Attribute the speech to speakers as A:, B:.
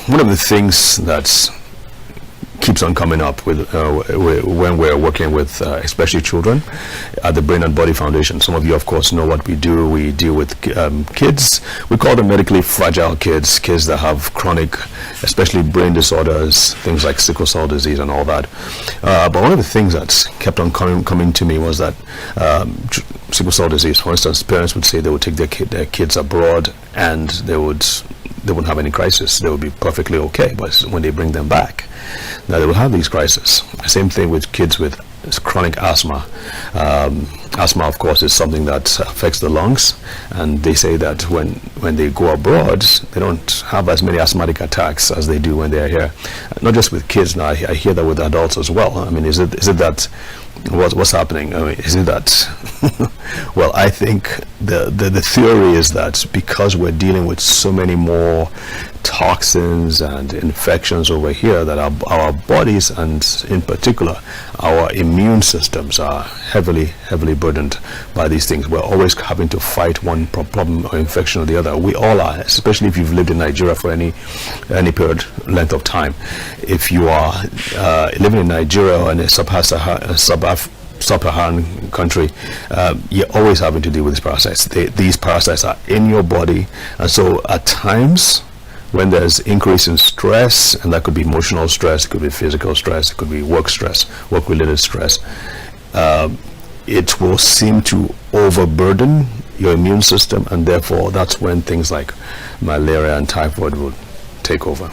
A: one of the things that's keeps on coming up with when we're working with especially children at the Brain and Body Foundation. Some of you, of course, know what we do. We deal with kids. We call them medically fragile kids that have chronic, especially brain disorders, things like sickle cell disease and all that. But one of the things that's kept on coming to me was that sickle cell disease, for instance, parents would say they would take their kids abroad and they wouldn't have any crisis. They would be perfectly okay. But when they bring them back, now they will have these crises. Same thing with kids with chronic asthma. Asthma, of course, is something that affects the lungs, and they say that when they go abroad, they don't have as many asthmatic attacks as they do when they are here. Not just with kids. Now I hear that with adults as well. I mean, is it that what's happening? I mean, is it that? Well, I think the theory is that because we're dealing with so many more toxins and infections over here, that our bodies, and in particular our immune systems, are heavily burdened by these things. We're always having to fight one problem or infection or the other. We all are, especially if you've lived in Nigeria for any period length of time. If you are living in Nigeria or in a sub-Saharan country, you're always having to deal with these parasites. These parasites are in your body, and so at times when there's increase in stress, and that could be emotional stress, it could be physical stress, it could be work-related stress, it will seem to overburden your immune system, and therefore that's when things like malaria and typhoid will take over.